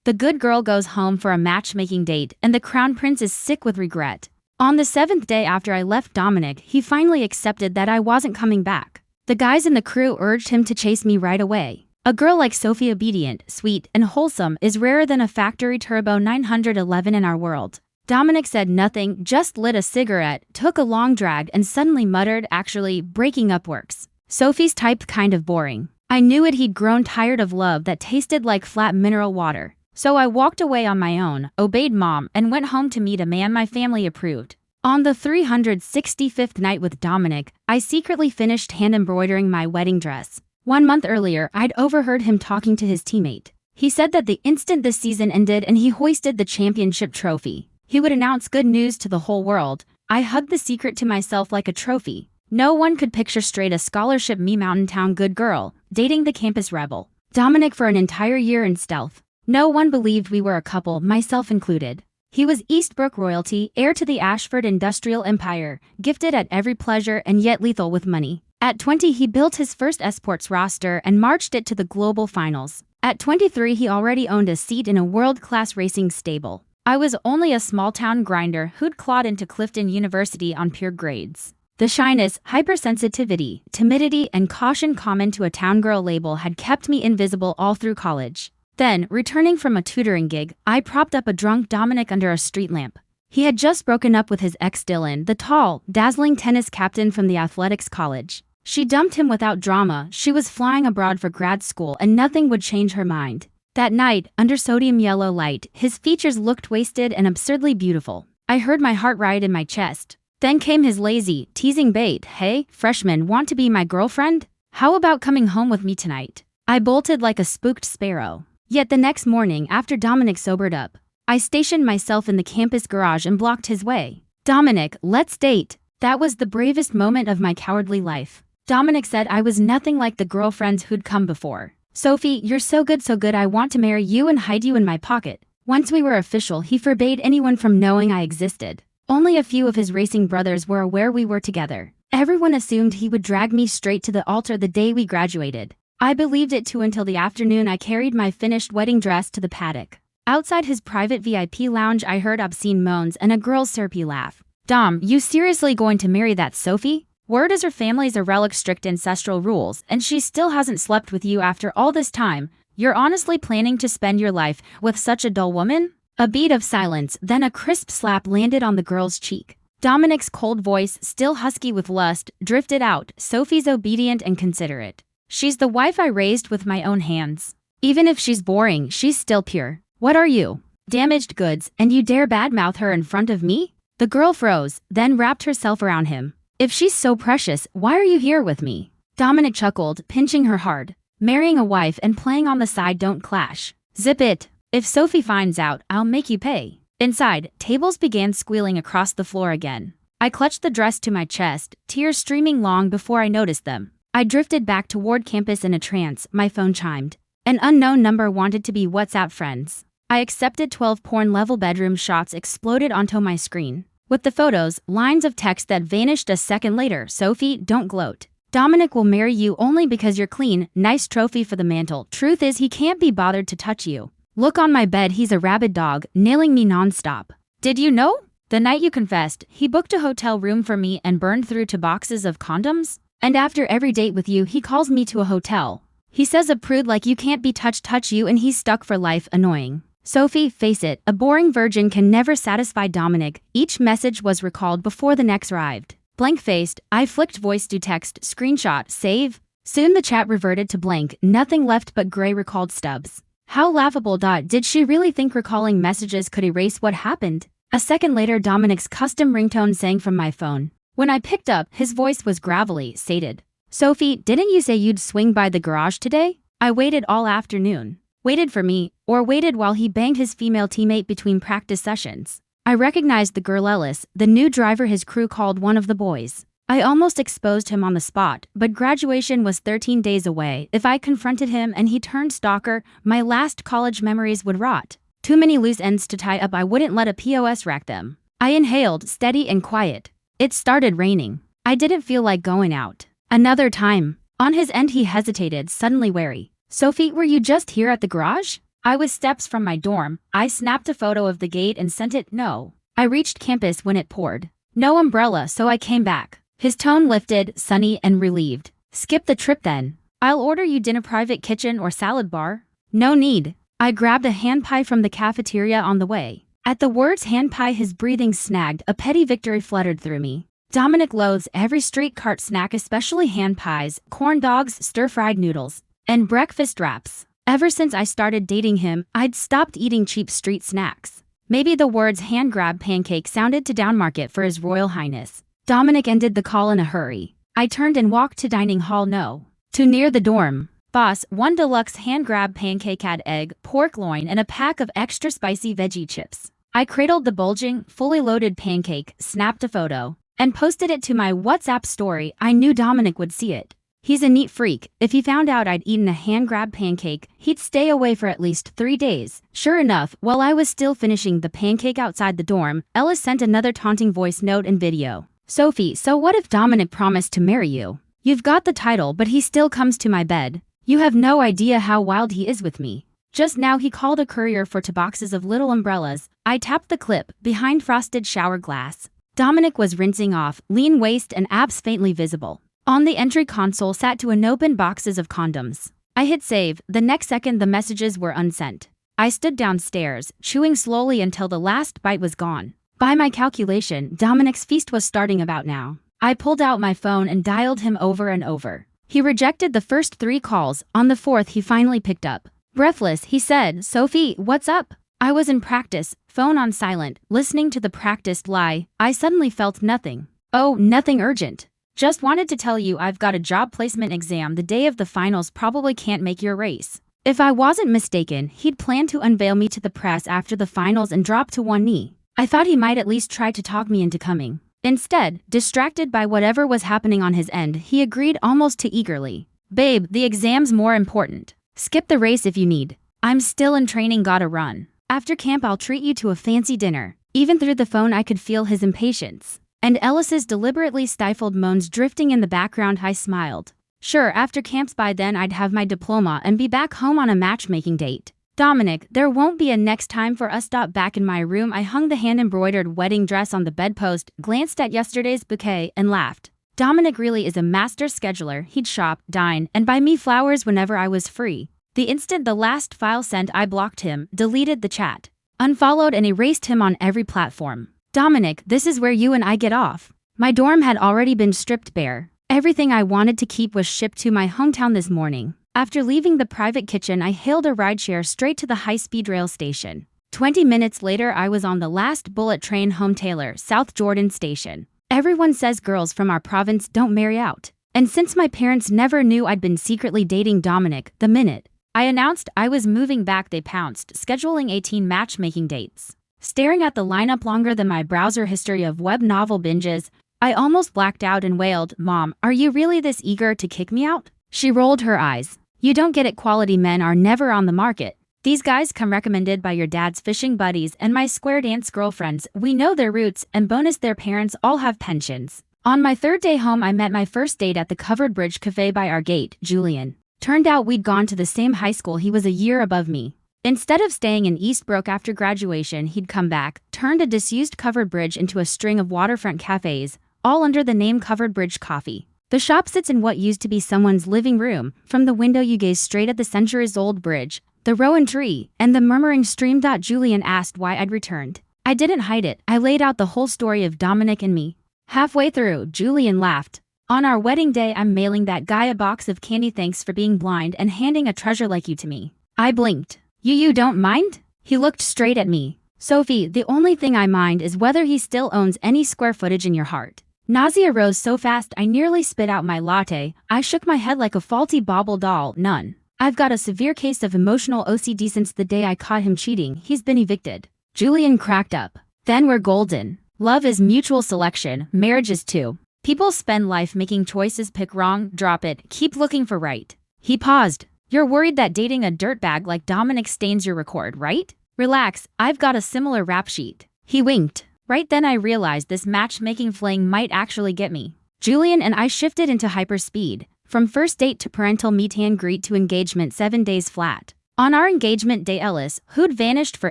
The good girl goes home for a matchmaking date, and the crown prince is sick with regret. On the seventh day after I left Dominic, he finally accepted that I wasn't coming back. The guys in the crew urged him to chase me right away. A girl like Sophie, obedient, sweet, and wholesome, is rarer than a factory turbo 911 in our world. Dominic said nothing, just lit a cigarette, took a long drag, and suddenly muttered, "Actually, breaking up works. Sophie's type kind of boring." I knew it, he'd grown tired of love that tasted like flat mineral water. So I walked away on my own, obeyed mom, and went home to meet a man my family approved. On the 365th night with Dominic, I secretly finished hand embroidering my wedding dress. 1 month earlier, I'd overheard him talking to his teammate. He said that the instant this season ended and he hoisted the championship trophy, he would announce good news to the whole world. I hugged the secret to myself like a trophy. No one could picture straight a scholarship me mountain town good girl, dating the campus rebel. Dominic for an entire year in stealth. No one believed we were a couple, myself included. He was Eastbrook royalty, heir to the Ashford industrial empire, gifted at every pleasure and yet lethal with money. At 20, he built his first esports roster and marched it to the global finals. At 23, he already owned a seat in a world-class racing stable. I was only a small-town grinder who'd clawed into Clifton University on pure grades. The shyness, hypersensitivity, timidity, and caution common to a town girl label had kept me invisible all through college. Then, returning from a tutoring gig, I propped up a drunk Dominic under a street lamp. He had just broken up with his ex Dylan, the tall, dazzling tennis captain from the athletics college. She dumped him without drama. She was flying abroad for grad school and nothing would change her mind. That night, under sodium yellow light, his features looked wasted and absurdly beautiful. I heard my heart riot in my chest. Then came his lazy, teasing bait. "Hey, freshman, want to be my girlfriend? How about coming home with me tonight?" I bolted like a spooked sparrow. Yet the next morning, after Dominic sobered up, I stationed myself in the campus garage and blocked his way. "Dominic, let's date." That was the bravest moment of my cowardly life. Dominic said I was nothing like the girlfriends who'd come before. "Sophie, you're so good I want to marry you and hide you in my pocket." Once we were official, he forbade anyone from knowing I existed. Only a few of his racing brothers were aware we were together. Everyone assumed he would drag me straight to the altar the day we graduated. I believed it too until the afternoon I carried my finished wedding dress to the paddock. Outside his private VIP lounge, I heard obscene moans and a girl's syrupy laugh. "Dom, you seriously going to marry that Sophie? Word is her family's a relic strict ancestral rules, and she still hasn't slept with you after all this time. You're honestly planning to spend your life with such a dull woman?" A beat of silence, then a crisp slap landed on the girl's cheek. Dominic's cold voice, still husky with lust, drifted out. "Sophie's obedient and considerate. She's the wife I raised with my own hands. Even if she's boring, she's still pure. What are you? Damaged goods, and you dare badmouth her in front of me?" The girl froze, then wrapped herself around him. "If she's so precious, why are you here with me?" Dominic chuckled, pinching her hard. "Marrying a wife and playing on the side don't clash. Zip it. If Sophie finds out, I'll make you pay." Inside, tables began squealing across the floor again. I clutched the dress to my chest, tears streaming long before I noticed them. I drifted back toward campus in a trance. My phone chimed. An unknown number wanted to be WhatsApp friends. I accepted. 12 porn-level bedroom shots exploded onto my screen. With the photos, lines of text that vanished a second later. "Sophie, don't gloat. Dominic will marry you only because you're clean. Nice trophy for the mantle. Truth is he can't be bothered to touch you. Look on my bed, he's a rabid dog, nailing me nonstop. Did you know? The night you confessed, he booked a hotel room for me and burned through 2 boxes of condoms? And after every date with you, he calls me to a hotel. He says a prude like you can't be touch you and he's stuck for life. Annoying. Sophie, face it, a boring virgin can never satisfy Dominic." Each message was recalled before the next arrived. Blank-faced, I flicked voice to text, screenshot, save. Soon the chat reverted to blank, nothing left but gray recalled stubs. How laughable. Did she really think recalling messages could erase what happened? A second later, Dominic's custom ringtone sang from my phone. When I picked up, his voice was gravelly, sated. "Sophie, didn't you say you'd swing by the garage today?" I waited all afternoon. Waited for me, or waited while he banged his female teammate between practice sessions. I recognized the girl Ellis, the new driver his crew called one of the boys. I almost exposed him on the spot, but graduation was 13 days away. If I confronted him and he turned stalker, my last college memories would rot. Too many loose ends to tie up. I wouldn't let a POS rack them. I inhaled, steady and quiet. It started raining. I didn't feel like going out. Another time. On his end he hesitated, suddenly wary. "Sophie, were you just here at the garage?" I was steps from my dorm. I snapped a photo of the gate and sent it. No. I reached campus when it poured. No umbrella, so I came back. His tone lifted, sunny and relieved. Skip the trip then. I'll order you dinner, private kitchen or salad bar. No need. I grabbed a hand pie from the cafeteria on the way. At the words hand pie, his breathing snagged. A petty victory fluttered through me. Dominic loathes every street cart snack, especially hand pies, corn dogs, stir-fried noodles, and breakfast wraps. Ever since I started dating him, I'd stopped eating cheap street snacks. Maybe the words hand grab pancake sounded too downmarket for His Royal Highness. Dominic ended the call in a hurry. I turned and walked to dining hall no. Too near the dorm. Boss, one deluxe hand grab pancake had egg, pork loin, and a pack of extra spicy veggie chips. I cradled the bulging, fully loaded pancake, snapped a photo, and posted it to my WhatsApp story. I knew Dominic would see it. He's a neat freak. If he found out I'd eaten a hand-grab pancake, he'd stay away for at least 3 days. Sure enough, while I was still finishing the pancake outside the dorm, Ellis sent another taunting voice note and video. Sophie, so what if Dominic promised to marry you? You've got the title, but he still comes to my bed. You have no idea how wild he is with me. Just now he called a courier for 2 boxes of little umbrellas. I tapped the clip, behind frosted shower glass. Dominic was rinsing off, lean waist and abs faintly visible. On the entry console sat 2 unopened boxes of condoms. I hit save. The next second the messages were unsent. I stood downstairs, chewing slowly until the last bite was gone. By my calculation, Dominic's feast was starting about now. I pulled out my phone and dialed him over and over. He rejected the first 3 calls. On the 4th he finally picked up. Breathless, he said, Sophie, what's up? I was in practice, phone on silent, listening to the practiced lie. I suddenly felt nothing. Oh, nothing urgent. Just wanted to tell you I've got a job placement exam the day of the finals, probably can't make your race. If I wasn't mistaken, he'd planned to unveil me to the press after the finals and drop to one knee. I thought he might at least try to talk me into coming. Instead, distracted by whatever was happening on his end, he agreed almost too eagerly. Babe, the exam's more important. Skip the race if you need. I'm still in training, gotta run. After camp I'll treat you to a fancy dinner. Even through the phone I could feel his impatience. And Ellis's deliberately stifled moans drifting in the background. I smiled. Sure, after camps by then I'd have my diploma and be back home on a matchmaking date. Dominic, there won't be a next time for us. Back in my room I hung the hand-embroidered wedding dress on the bedpost, glanced at yesterday's bouquet, and laughed. Dominic really is a master scheduler. He'd shop, dine, and buy me flowers whenever I was free. The instant the last file sent, I blocked him, deleted the chat, unfollowed and erased him on every platform. Dominic, this is where you and I get off. My dorm had already been stripped bare. Everything I wanted to keep was shipped to my hometown this morning. After leaving the private kitchen, I hailed a rideshare straight to the high-speed rail station. 20 minutes later, I was on the last bullet train home, Taylor, South Jordan Station. Everyone says girls from our province don't marry out. And since my parents never knew I'd been secretly dating Dominic, the minute I announced I was moving back, they pounced, scheduling 18 matchmaking dates. Staring at the lineup longer than my browser history of web novel binges, I almost blacked out and wailed, Mom, are you really this eager to kick me out? She rolled her eyes. You don't get it, quality men are never on the market. These guys come recommended by your dad's fishing buddies and my square dance girlfriends. We know their roots, and bonus their parents all have pensions. On my 3rd day home I met my first date at the Covered Bridge Cafe by our gate, Julian. Turned out we'd gone to the same high school. He was a year above me. Instead of staying in Eastbrook after graduation, he'd come back, turned a disused covered bridge into a string of waterfront cafes, all under the name Covered Bridge Coffee. The shop sits in what used to be someone's living room. From the window you gaze straight at the centuries-old bridge, the rowan tree, and the murmuring stream. Julian asked why I'd returned. I didn't hide it. I laid out the whole story of Dominic and me. Halfway through, Julian laughed. On our wedding day, I'm mailing that guy a box of candy, thanks for being blind and handing a treasure like you to me. I blinked. You don't mind? He looked straight at me. Sophie, the only thing I mind is whether he still owns any square footage in your heart. Nausea rose so fast I nearly spit out my latte. I shook my head like a faulty bauble doll. None. I've got a severe case of emotional OCD since the day I caught him cheating. He's been evicted. Julian cracked up. Then we're golden. Love is mutual selection. Marriage is too. People spend life making choices. Pick wrong, drop it, keep looking for right. He paused. You're worried that dating a dirtbag like Dominic stains your record, right? Relax, I've got a similar rap sheet. He winked. Right then I realized this matchmaking fling might actually get me. Julian and I shifted into hyperspeed. From first date to parental meet and greet to engagement, 7 days flat. On our engagement day, Ellis, who'd vanished for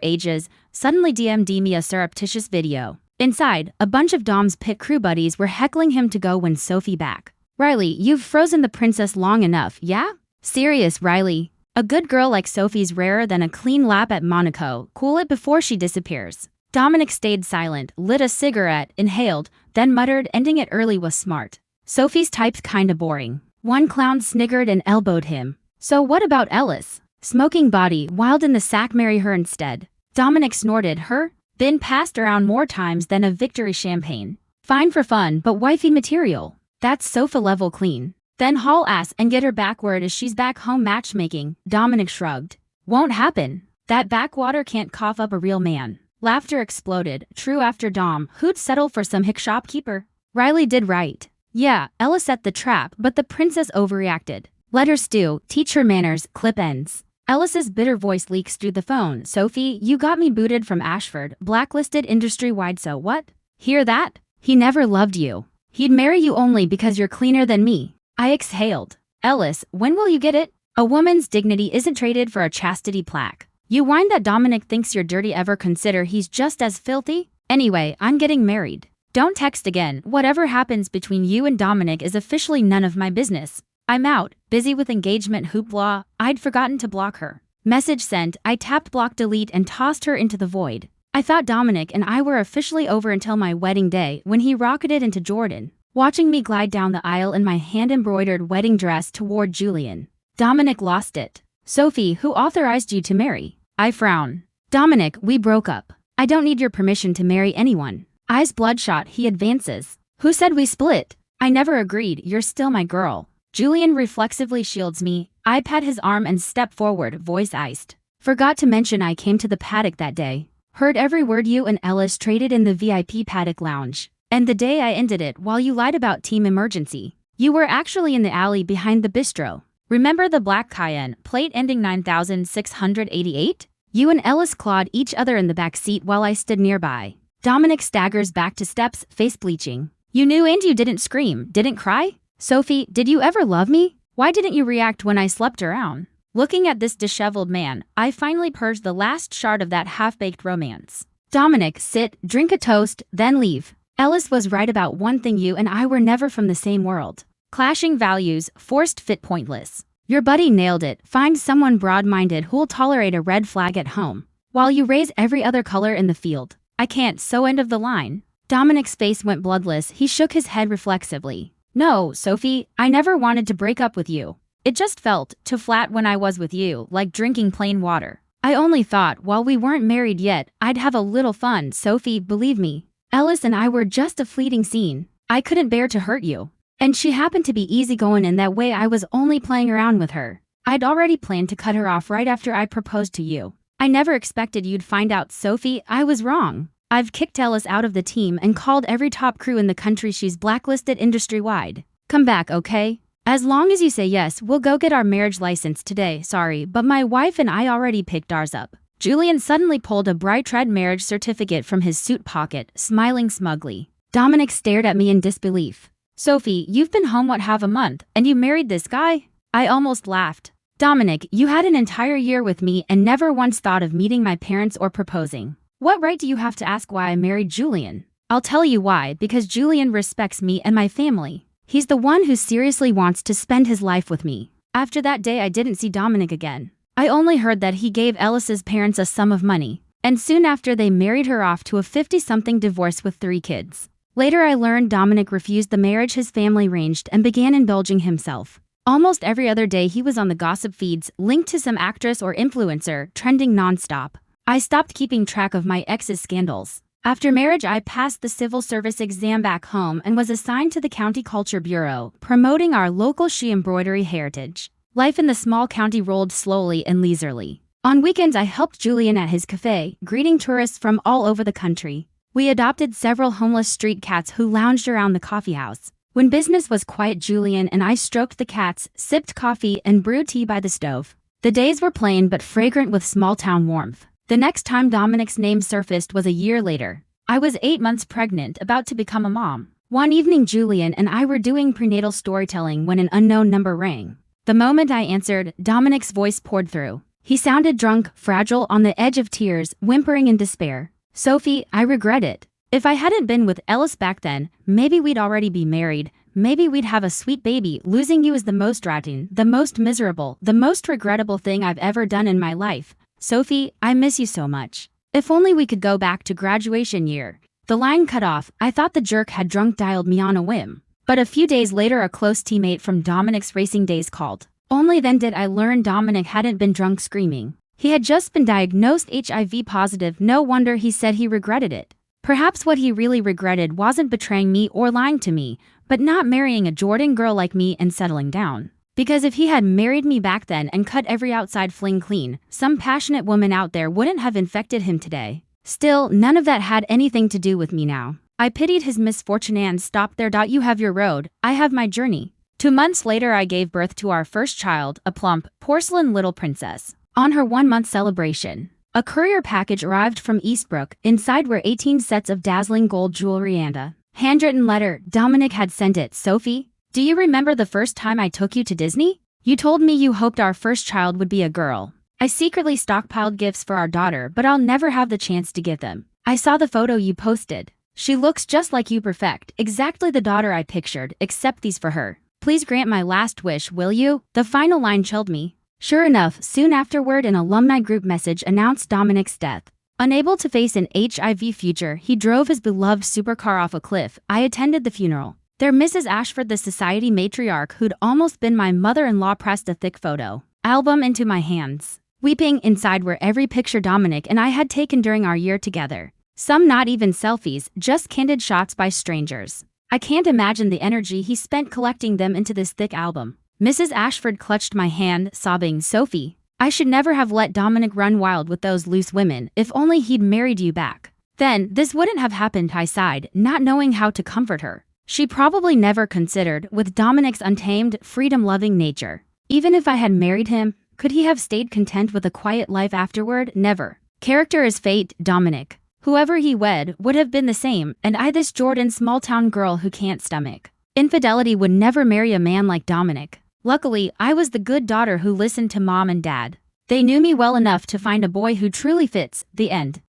ages, suddenly DM'd me a surreptitious video. Inside, a bunch of Dom's pit crew buddies were heckling him to go win Sophie back. Riley, you've frozen the princess long enough, yeah? Serious, Riley. A good girl like Sophie's rarer than a clean lap at Monaco. Cool it before she disappears. Dominic stayed silent, lit a cigarette, inhaled, then muttered, ending it early was smart. Sophie's type's kinda boring. One clown sniggered and elbowed him. So what about Ellis? Smoking body, wild in the sack, marry her instead. Dominic snorted. Her? Been passed around more times than a victory champagne. Fine for fun, but wifey material. That's sofa level clean. Then haul ass and get her backward as she's back home matchmaking. Dominic shrugged. Won't happen. That backwater can't cough up a real man. Laughter exploded. True after Dom, who'd settle for some hick shopkeeper. Riley did right. Yeah, Ellis set the trap, but the princess overreacted. Let her stew, teach her manners, clip ends. Ellis's bitter voice leaks through the phone. Sophie, you got me booted from Ashford, blacklisted industry-wide, so what? Hear that? He never loved you. He'd marry you only because you're cleaner than me. I exhaled. Ellis, when will you get it? A woman's dignity isn't traded for a chastity plaque. You whine that Dominic thinks you're dirty, ever consider he's just as filthy? Anyway, I'm getting married. Don't text again. Whatever happens between you and Dominic is officially none of my business. I'm out, busy with engagement hoopla. I'd forgotten to block her. Message sent. I tapped block delete and tossed her into the void. I thought Dominic and I were officially over until my wedding day when he rocketed into Jordan, watching me glide down the aisle in my hand-embroidered wedding dress toward Julian. Dominic lost it. Sophie, who authorized you to marry? I frown. Dominic, we broke up. I don't need your permission to marry anyone. Eyes bloodshot, he advances. Who said we split? I never agreed. You're still my girl. Julian reflexively shields me. I pat his arm and step forward, voice iced. Forgot to mention I came to the paddock that day. Heard every word you and Ellis traded in the VIP paddock lounge. And the day I ended it while you lied about team emergency. You were actually in the alley behind the bistro. Remember the black Cayenne, plate ending 9688? You and Ellis clawed each other in the back seat while I stood nearby. Dominic staggers back to steps, face bleaching. You knew and you didn't scream, didn't cry? Sophie, did you ever love me? Why didn't you react when I slept around? Looking at this disheveled man, I finally purged the last shard of that half-baked romance. Dominic, sit, drink a toast, then leave. Ellis was right about one thing, you and I were never from the same world. Clashing values, forced fit, pointless. Your buddy nailed it. Find someone broad-minded who'll tolerate a red flag at home, while you raise every other color in the field. I can't, so end of the line. Dominic's face went bloodless. He shook his head reflexively. No, Sophie, I never wanted to break up with you. It just felt too flat when I was with you, like drinking plain water. I only thought, while we weren't married yet, I'd have a little fun. Sophie, believe me. Ellis and I were just a fleeting scene. I couldn't bear to hurt you. And she happened to be easygoing in that way. I was only playing around with her. I'd already planned to cut her off right after I proposed to you. I never expected you'd find out, Sophie. I was wrong. I've kicked Ellis out of the team and called every top crew in the country. She's blacklisted industry-wide. Come back, okay? As long as you say yes, we'll go get our marriage license today. Sorry, but my wife and I already picked ours up. Julian suddenly pulled a bright red marriage certificate from his suit pocket, smiling smugly. Dominic stared at me in disbelief. Sophie, you've been home half a month, and you married this guy? I almost laughed. Dominic, you had an entire year with me and never once thought of meeting my parents or proposing. What right do you have to ask why I married Julian? I'll tell you why, because Julian respects me and my family. He's the one who seriously wants to spend his life with me. After that day, I didn't see Dominic again. I only heard that he gave Ellis's parents a sum of money, and soon after they married her off to a 50-something divorce with 3 kids. Later I learned Dominic refused the marriage his family arranged and began indulging himself. Almost every other day he was on the gossip feeds, linked to some actress or influencer, trending nonstop. I stopped keeping track of my ex's scandals. After marriage, I passed the civil service exam back home and was assigned to the County Culture Bureau, promoting our local she embroidery heritage. Life in the small county rolled slowly and leisurely. On weekends, I helped Julian at his cafe, greeting tourists from all over the country. We adopted several homeless street cats who lounged around the coffee house. When business was quiet, Julian and I stroked the cats, sipped coffee, and brewed tea by the stove. The days were plain but fragrant with small-town warmth. The next time Dominic's name surfaced was a year later. I was 8 months pregnant, about to become a mom. One evening, Julian and I were doing prenatal storytelling when an unknown number rang. The moment I answered, Dominic's voice poured through. He sounded drunk, fragile, on the edge of tears, whimpering in despair. Sophie, I regret it. If I hadn't been with Ellis back then, maybe we'd already be married. Maybe we'd have a sweet baby. Losing you is the most rotting, the most miserable, the most regrettable thing I've ever done in my life. Sophie, I miss you so much. If only we could go back to graduation year. The line cut off. I thought the jerk had drunk dialed me on a whim. But a few days later a close teammate from Dominic's racing days called. Only then did I learn Dominic hadn't been drunk screaming. He had just been diagnosed HIV positive. No wonder he said he regretted it. Perhaps what he really regretted wasn't betraying me or lying to me, but not marrying a Jordan girl like me and settling down. Because if he had married me back then and cut every outside fling clean, some passionate woman out there wouldn't have infected him today. Still, none of that had anything to do with me now. I pitied his misfortune and stopped there. You have your road, I have my journey. 2 months later I gave birth to our first child, a plump, porcelain little princess. On her 1-month celebration, a courier package arrived from Eastbrook. Inside were 18 sets of dazzling gold jewelry and a handwritten letter. Dominic had sent it. Sophie, do you remember the first time I took you to Disney? You told me you hoped our first child would be a girl. I secretly stockpiled gifts for our daughter, but I'll never have the chance to give them. I saw the photo you posted. She looks just like you, perfect, exactly the daughter I pictured, except these for her. Please grant my last wish, will you? The final line chilled me. Sure enough, soon afterward an alumni group message announced Dominic's death. Unable to face an HIV future, he drove his beloved supercar off a cliff. I attended the funeral. There Mrs. Ashford, the society matriarch who'd almost been my mother-in-law, pressed a thick photo album into my hands. Weeping inside were every picture Dominic and I had taken during our year together. Some not even selfies, just candid shots by strangers. I can't imagine the energy he spent collecting them into this thick album. Mrs. Ashford clutched my hand, sobbing, Sophie, I should never have let Dominic run wild with those loose women. If only he'd married you back. Then, this wouldn't have happened. I sighed, not knowing how to comfort her. She probably never considered, with Dominic's untamed, freedom-loving nature. Even if I had married him, could he have stayed content with a quiet life afterward? Never. Character is fate, Dominic. Whoever he wed would have been the same, and I, this Jordan small-town girl who can't stomach infidelity, would never marry a man like Dominic. Luckily, I was the good daughter who listened to mom and dad. They knew me well enough to find a boy who truly fits. The end.